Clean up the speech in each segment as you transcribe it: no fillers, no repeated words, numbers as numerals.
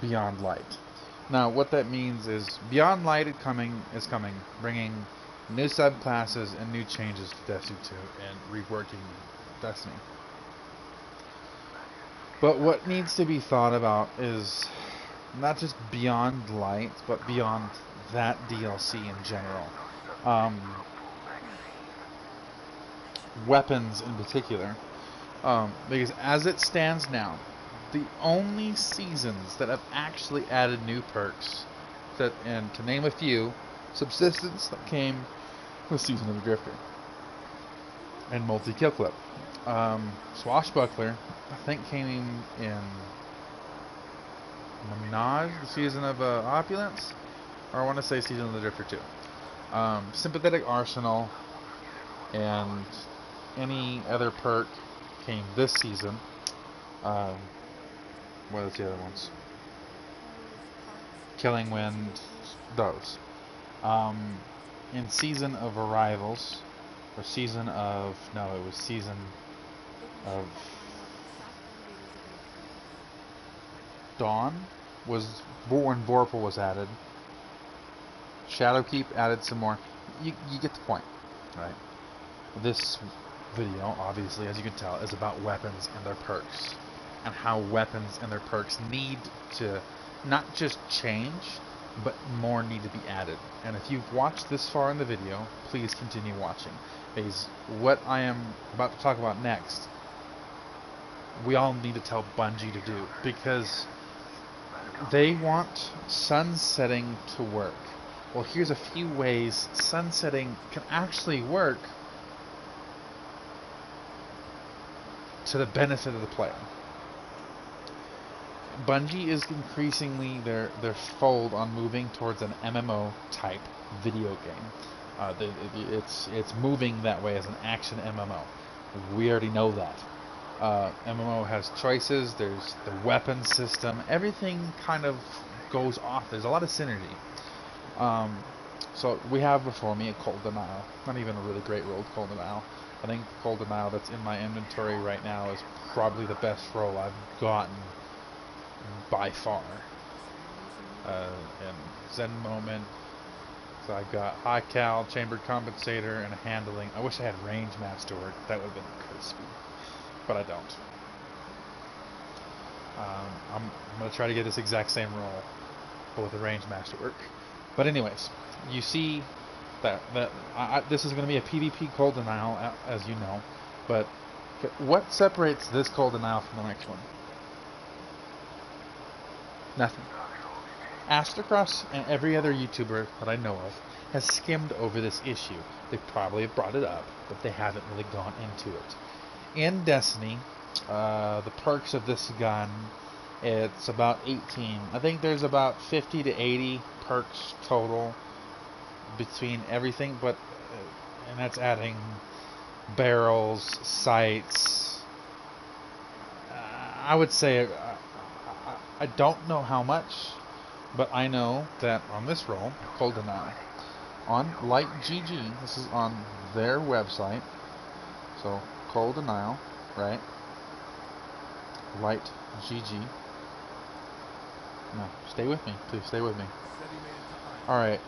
Beyond Light. Now, what that means is Beyond Light is coming, bringing new subclasses and new changes to Destiny 2 and reworking Destiny. But what needs to be thought about is not just Beyond Light, but beyond that DLC in general. Weapons in particular. Because as it stands now, the only seasons that have actually added new perks, and to name a few, Subsistence that came with Season of the Drifter, and Multi-Kill Clip. Swashbuckler, I think, came in Menage, the Season of Opulence, or I want to say Season of the Drifter 2. Sympathetic Arsenal, and any other perk came this season. What are the other ones? Killing Wind, those. In Season of Arrivals, or Season of, no, it was Season of Dawn, was when Vorpal was added. Shadowkeep added some more. You get the point, right? This video, obviously, as you can tell, is about weapons and their perks, and how weapons and their perks need to not just change, but more need to be added. And if you've watched this far in the video, please continue watching, because what I am about to talk about next, we all need to tell Bungie to do, because they want sunsetting to work. Well, here's a few ways sunsetting can actually work to the benefit of the player. Bungie is increasingly their fold on moving towards an MMO type video game. It's moving that way as an action MMO. We already know that. MMO has choices. There's the weapon system. Everything kind of goes off. There's a lot of synergy. So we have before me a Cold Denial. Not even a really great roll, Cold Denial. I think Cold Denial that's in my inventory right now is probably the best roll I've gotten by far. And Zen Moment. So I've got High Cal, Chambered Compensator, and a Handling. I wish I had Range Master work. That would have been crispy. But I don't. I'm going to try to get this exact same roll, but with the Range Master work. But anyways, you see that this is going to be a PvP Cold Denial, as you know. But what separates this Cold Denial from the next one? Nothing. Astrocross and every other YouTuber that I know of has skimmed over this issue. They probably have brought it up, but they haven't really gone into it. In Destiny, the perks of this gun, it's about 18. I think there's about 50 to 80 perks total between everything, but and that's adding barrels, sights. I would say I don't know how much, but I know that on this roll, Cold Denial, on Light GG, this is on their website, so Cold Denial, right? Light GG. No, stay with me, please stay with me. Alright,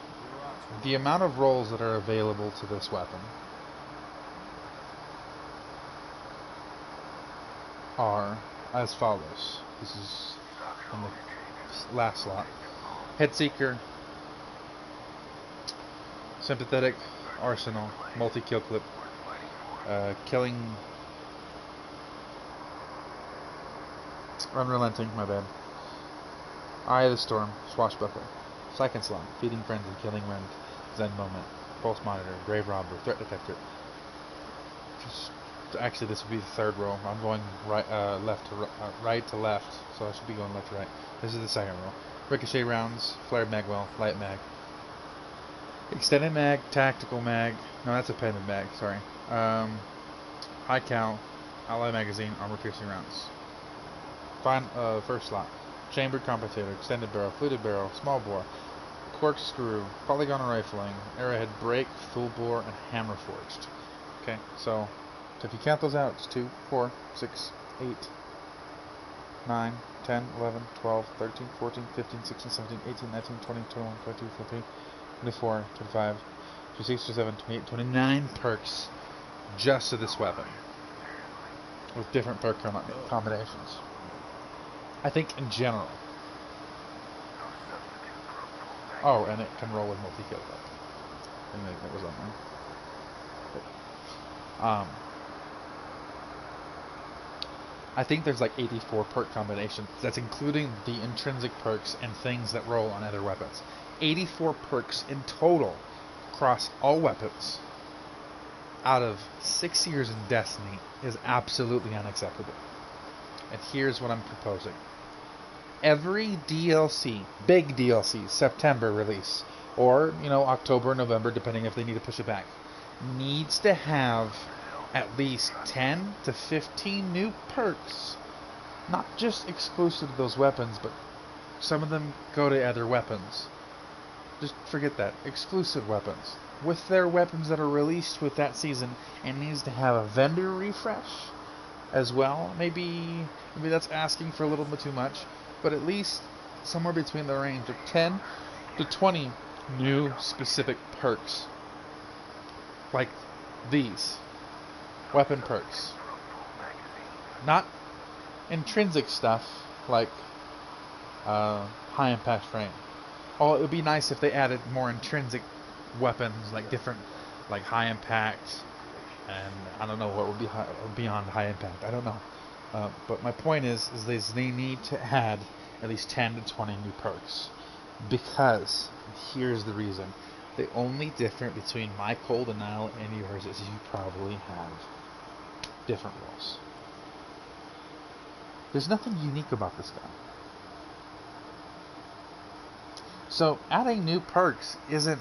the amount of rolls that are available to this weapon are as follows. This is in the last slot. Headseeker, Sympathetic Arsenal, Multi-Kill Clip, Killing, Unrelenting, my bad, Eye of the Storm, Swashbuckler, Psychic Slime, Feeding Frenzy, Killing Wind, Zen Moment, Pulse Monitor, Grave Robber, Threat Detector. Actually, this would be the third row. I'm going right to left, so I should be going left to right. This is the second row. Ricochet rounds, Flared Magwell, Light Mag, Extended Mag, Tactical Mag. No, that's a Pendant Mag. Sorry. High Cal, Ally Magazine, Armor Piercing rounds. First slot. Chambered Compensator, Extended Barrel, Fluted Barrel, Small Bore, Corkscrew, Polygonal Rifling, Arrowhead Break, Full Bore, and Hammer Forged. Okay, so if you count those out, it's 2, 4, 6, 8, 9, 10, 11, 12, 13, 14, 15, 16, 17, 18, 19, 20, 21, 22, 23, 24, 25, 26, 27, 28, 29 perks just to this weapon with different perk combinations. I think in general. Oh, and it can roll with multi-kill. I think that was on there. I think there's like 84 perk combinations. That's including the intrinsic perks and things that roll on other weapons. 84 perks in total across all weapons out of 6 years in Destiny is absolutely unacceptable. And here's what I'm proposing. Every DLC, big DLC, September release, or, October, November, depending if they need to push it back, needs to have at least 10 to 15 new perks. Not just exclusive to those weapons, but some of them go to other weapons. Just forget that. Exclusive weapons. With their weapons that are released with that season, and needs to have a vendor refresh as well. Maybe that's asking for a little bit too much, but at least somewhere between the range of 10 to 20 new specific perks. Like these. Weapon perks. Not intrinsic stuff like high impact frame. Oh, it would be nice if they added more intrinsic weapons, like different, like high impact, and I don't know what would be beyond high impact. I don't know. But my point is they need to add at least 10 to 20 new perks, because here's the reason: the only difference between my cold denial and yours is you probably have different rolls. There's nothing unique about this gun. So adding new perks isn't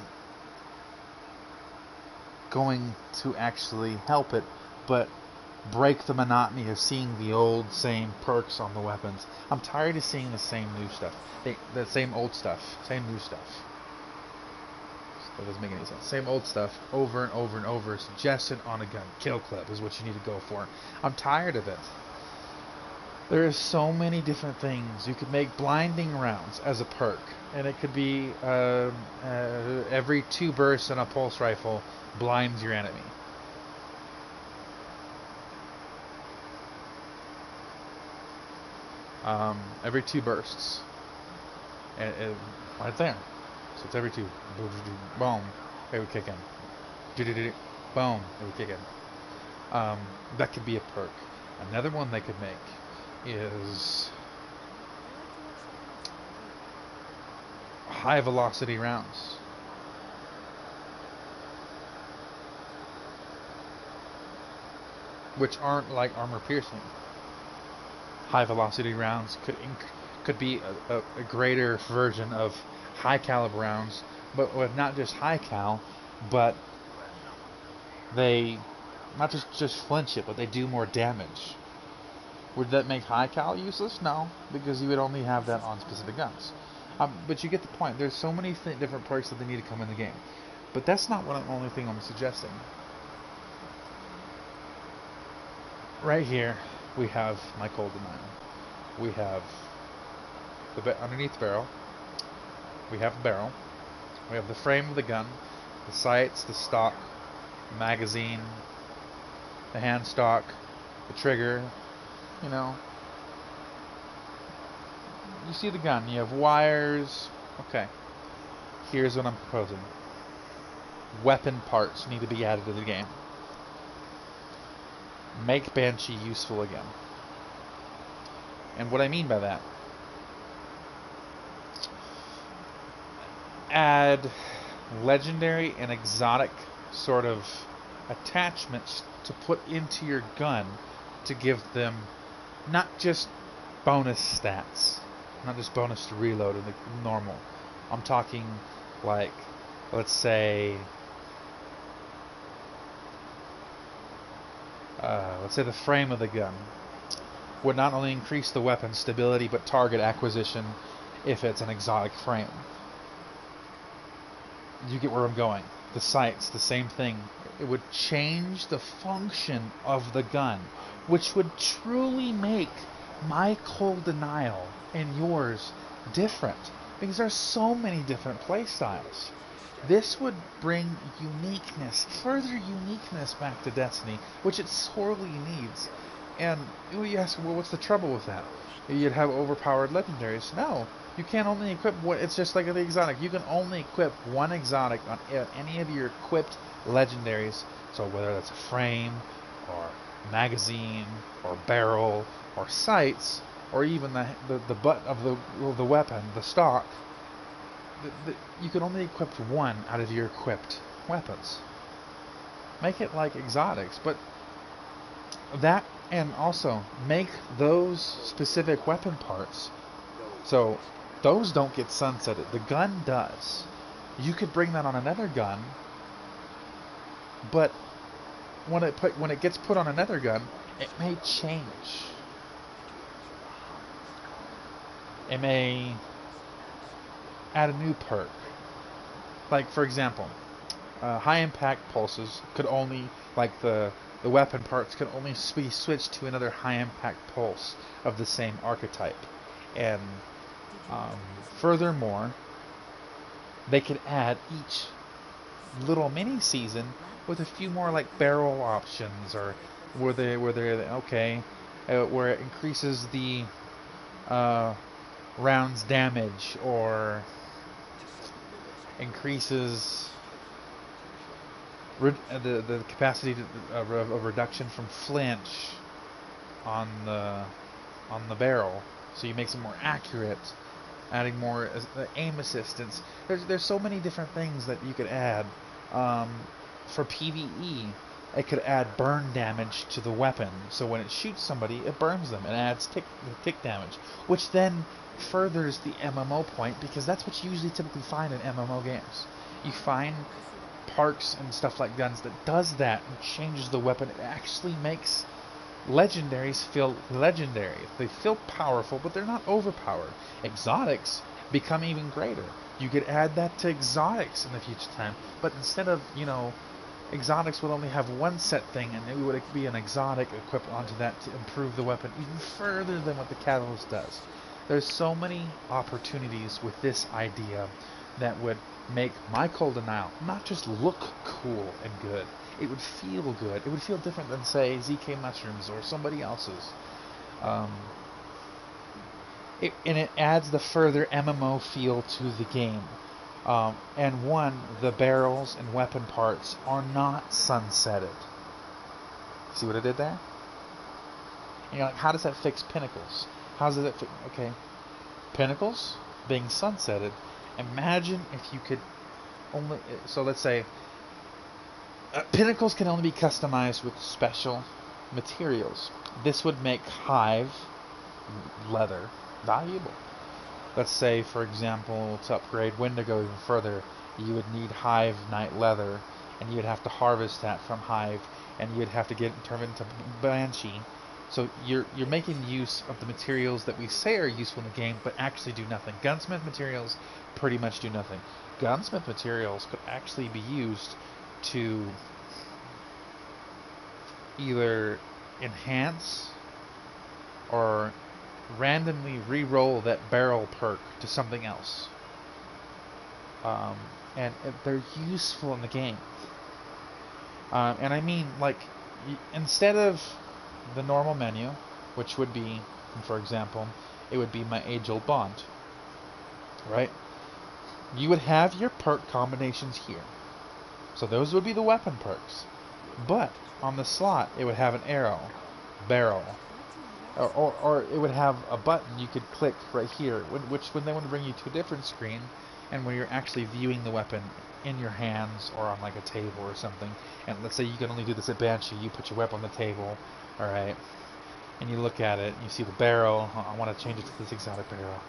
going to actually help it, but break the monotony of seeing the old same perks on the weapons. I'm tired of seeing the same new stuff. The same old stuff. Same new stuff. That doesn't make any sense. Same old stuff over and over and over, suggested on a gun. Kill clip is what you need to go for. I'm tired of it. There are so many different things. You could make blinding rounds as a perk, and it could be every 2 bursts on a pulse rifle blinds your enemy. Every 2 bursts. Right there. So it's every 2. Boom. It would kick in. Boom. It would kick in. That could be a perk. Another one they could make is high velocity rounds. Which aren't like armor piercing. High velocity rounds could be a greater version of high caliber rounds, but with not just high cal, but they not just flinch it, but they do more damage. Would that make high cal useless? No, because you would only have that on specific guns. But you get the point. There's so many different perks that they need to come in the game. But that's not the only thing I'm suggesting. Right here, we have my cold denial. We have underneath the barrel. We have the barrel. We have the frame of the gun, the sights, the stock, the magazine, the hand stock, the trigger. You see the gun. You have wires. Okay. Here's what I'm proposing. Weapon parts need to be added to the game. Make Banshee useful again. And what I mean by that, add legendary and exotic sort of attachments to put into your gun to give them not just bonus stats, not just bonus to reload in the normal. I'm talking like, let's say the frame of the gun would not only increase the weapon's stability but target acquisition if it's an exotic frame. You get where I'm going. The sights, the same thing. It would change the function of the gun, which would truly make my cold denial and yours different, because there's so many different play styles. This would bring uniqueness, further uniqueness back to Destiny, which it sorely needs. And you ask, well, what's the trouble with that? You'd have overpowered legendaries. No, you can't only equip what. It's just like the exotic. You can only equip one exotic on any of your equipped legendaries. So whether that's a frame, or magazine, or barrel, or sights, or even the butt of the weapon, the stock, you can only equip one out of your equipped weapons. Make it like exotics, but that, and also make those specific weapon parts so those don't get sunsetted. The gun does. You could bring that on another gun, but when it gets put on another gun, it may change. It may add a new perk. Like, for example, high impact pulses could only, like the weapon parts could only be switched to another high impact pulse of the same archetype. And furthermore, they could add each little mini season with a few more like barrel options, or where it increases the rounds damage, or increases the capacity of reduction from flinch on the barrel, so you make it more accurate, adding more aim assistance. There's so many different things that you could add. For PvE, it could add burn damage to the weapon, so when it shoots somebody, it burns them and adds tick damage, which then furthers the MMO point, because that's what you usually typically find in MMO games. You find perks and stuff like guns that does that and changes the weapon. It actually makes legendaries feel legendary. They feel powerful, but they're not overpowered. Exotics become even greater. You could add that to exotics in the future time, but instead of, exotics would only have one set thing, and it would be an exotic equipped onto that to improve the weapon even further than what the catalyst does. There's so many opportunities with this idea that would make my Cold Denial not just look cool and good, it would feel good. It would feel different than, say, ZK Mushrooms or somebody else's. And it adds the further MMO feel to the game. And the barrels and weapon parts are not sunsetted. See what I did there? And you're like, how does that fix Pinnacles? How does it fix... Okay. Pinnacles being sunsetted. Imagine if you could only... So let's say... Pinnacles can only be customized with special materials. This would make Hive leather valuable. Let's say, for example, to upgrade Wendigo even further, you would need Hive Night Leather, and you'd have to harvest that from Hive, and you'd have to turn it into Banshee. So you're making use of the materials that we say are useful in the game, but actually do nothing. Gunsmith materials pretty much do nothing. Gunsmith materials could actually be used to either enhance or randomly re-roll that barrel perk to something else. And they're useful in the game. And I mean, like, instead of the normal menu, which would be, for example, it would be my age-old bond, right? You would have your perk combinations here. So those would be the weapon perks. But on the slot, it would have an arrow, barrel, or it would have a button you could click right here, which would then bring you to a different screen, and where you're actually viewing the weapon in your hands or on like a table or something. And let's say you can only do this at Banshee. You put your weapon on the table, all right, and you look at it, and you see the barrel. I want to change it to this exotic barrel,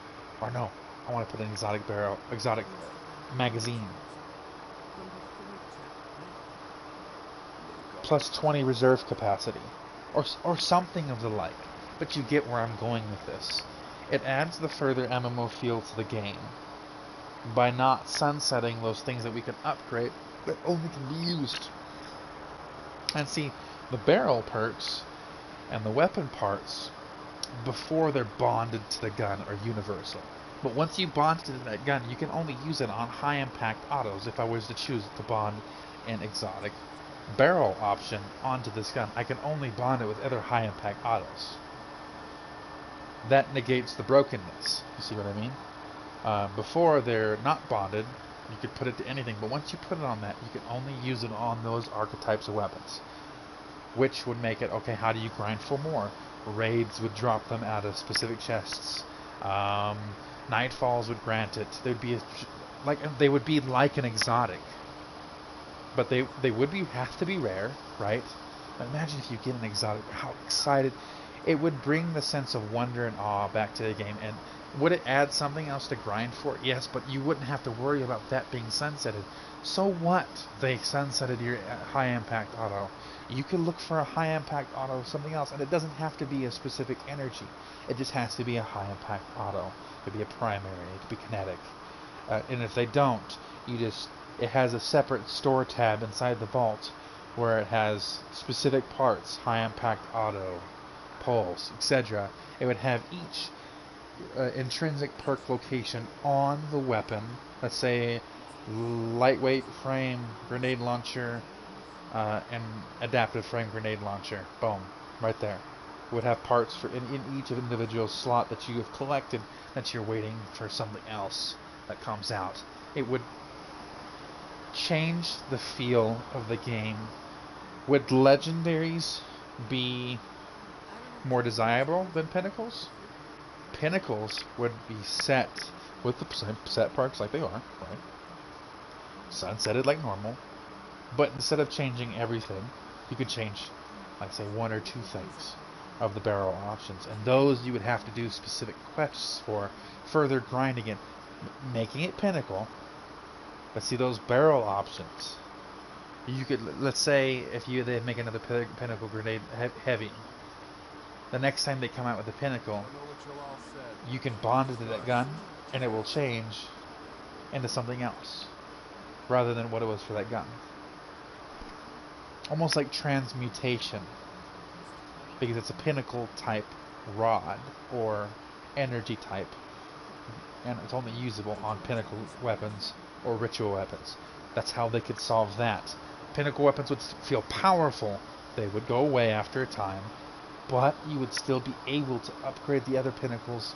or no, I want to put an exotic barrel, exotic magazine. Plus 20 reserve capacity, or something of the like. But you get where I'm going with this. It adds the further MMO feel to the game by not sunsetting those things that we can upgrade that only can be used. And see, the barrel perks and the weapon parts before they're bonded to the gun are universal. But once you bond to that gun, you can only use it on high impact autos. If I was to choose to bond an exotic barrel option onto this gun, I can only bond it with other high impact autos. That negates the brokenness. You see what I mean? Before they're not bonded, you could put it to anything, but once you put it on that, you can only use it on those archetypes of weapons, which would make it, okay, how do you grind for more? Raids would drop them out of specific chests. Nightfalls would grant it. They would be like an exotic, but they would have to be rare, right? Imagine if you get an exotic, how excited it would bring the sense of wonder and awe back to the game. And would it add something else to grind for? Yes, but you wouldn't have to worry about that being sunsetted. So what? They sunsetted your high impact auto. You could look for a high impact auto, something else, and it doesn't have to be a specific energy. It just has to be a high impact auto. It could be a primary. It could be kinetic. And if they don't, it has a separate store tab inside the vault where it has specific parts, high impact auto, pulse, etc. It would have each intrinsic perk location on the weapon. Let's say lightweight frame grenade launcher and adaptive frame grenade launcher. Boom, right there. Would have parts for in each of individual slot that you have collected that you're waiting for something else that comes out. It would change the feel of the game. Would legendaries be more desirable than pinnacles? Pinnacles would be set with the same set perks like they are, right? Sunsetted like normal. But instead of changing everything, you could change, like say, one or two things of the barrel options. And those you would have to do specific quests for, further grinding it, making it pinnacle. But see, those barrel options, you could, let's say, if they make another pinnacle grenade heavy, the next time they come out with the pinnacle, you can bond it to that gun, and it will change into something else, rather than what it was for that gun. Almost like transmutation, because it's a pinnacle type rod or energy type, and it's only usable on pinnacle weapons or ritual weapons. That's how they could solve that. Pinnacle weapons would feel powerful. They would go away after a time, but you would still be able to upgrade the other pinnacles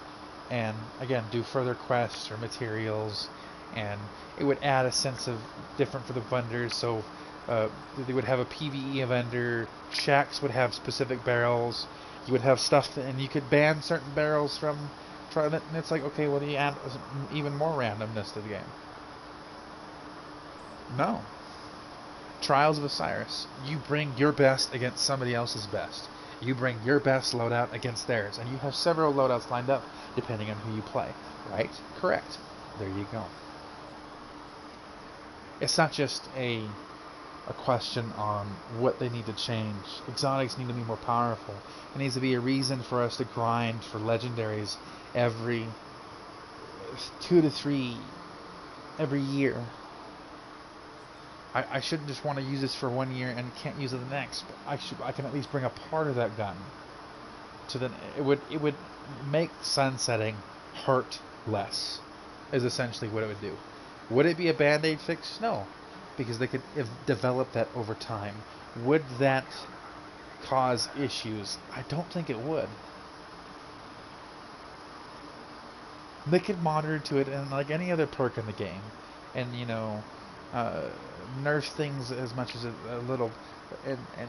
and, again, do further quests or materials, and it would add a sense of different for the vendors. So they would have a PvE vendor. Shacks would have specific barrels. You would have stuff, and you could ban certain barrels from it. And it's like, okay, well, you add even more randomness to the game. No. Trials of Osiris. You bring your best against somebody else's best. You bring your best loadout against theirs, and you have several loadouts lined up depending on who you play. Right? Correct. There you go. It's not just a question on what they need to change. Exotics need to be more powerful. There needs to be a reason for us to grind for legendaries every 2 to 3 every year. I shouldn't just want to use this for 1 year and can't use it the next. But I can at least bring a part of that gun. So then it would make sunsetting hurt less. Is essentially what it would do. Would it be a band-aid fix? No, because they could develop that over time. Would that cause issues? I don't think it would. They could monitor to it, and like any other perk in the game, and nerf things as much as a little, and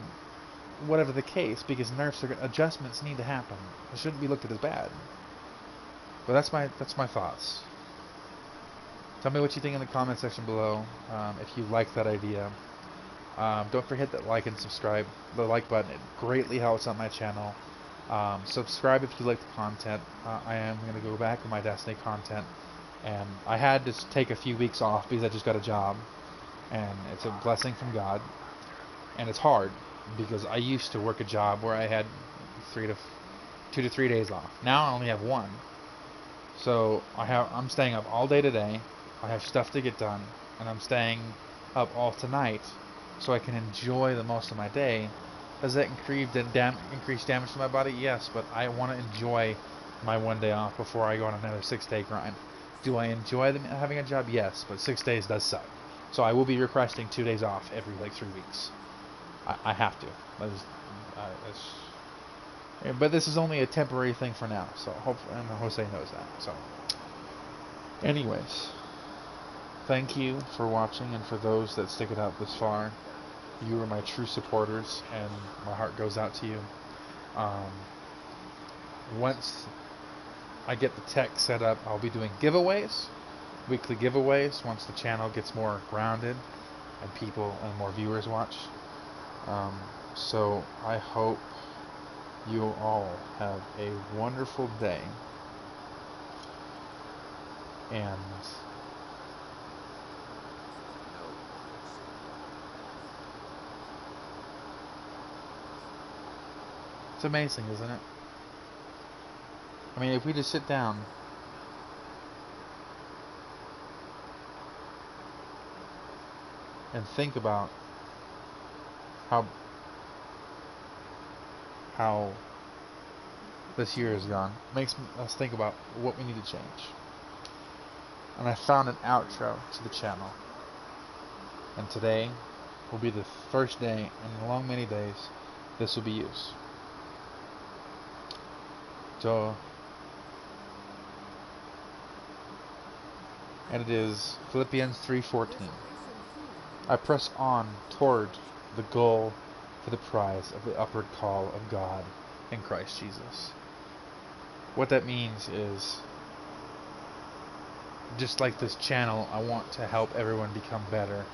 whatever the case, because adjustments need to happen. It shouldn't be looked at as bad. But that's my thoughts. Tell me what you think in the comment section below. If you like that idea, don't forget that like and subscribe. The like button, it greatly helps on my channel. Subscribe if you like the content. I am going to go back to my Destiny content, and I had to take a few weeks off because I just got a job, and it's a blessing from God. And it's hard because I used to work a job where I had 2 to 3 days off. Now I only have 1. So I'm staying up all day today. I have stuff to get done, and I'm staying up all tonight so I can enjoy the most of my day Does that increase damage to my body? Yes, but I want to enjoy my 1 day off before I go on another 6-day grind. Do I enjoy having a job? Yes, but 6 days does suck. So I will be requesting 2 days off every like 3 weeks. I have to. But this is only a temporary thing for now. So hopefully, and Jose knows that. So, anyways, thank you for watching, and for those that stick it out this far. You are my true supporters, and my heart goes out to you. Once I get the tech set up, I'll be doing giveaways, weekly giveaways, once the channel gets more grounded and people and more viewers watch. So I hope you all have a wonderful day, and it's amazing, isn't it? I mean, if we just sit down and think about how this year has gone, makes us think about what we need to change. And I found an outro to the channel, and today will be the first day in long many days this will be used. So, and it is Philippians 3:14. I press on toward the goal for the prize of the upward call of God in Christ Jesus. What that means is, just like this channel, I want to help everyone become better.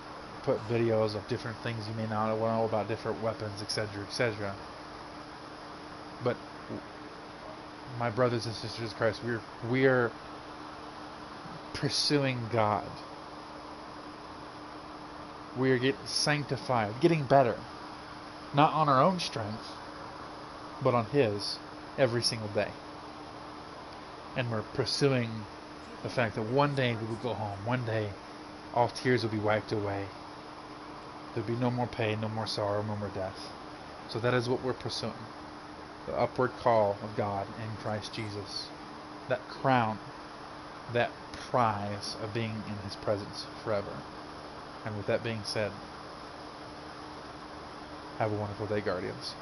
Put videos of different things you may not know about, different weapons, etc., etc. But my brothers and sisters in Christ, we're pursuing God. We are getting sanctified, getting better. Not on our own strength, but on His every single day. And we're pursuing the fact that one day we will go home. One day all tears will be wiped away. There'll be no more pain, no more sorrow, no more death. So that is what we're pursuing. The upward call of God in Christ Jesus. That crown, that prize of being in His presence forever. And with that being said, have a wonderful day, Guardians.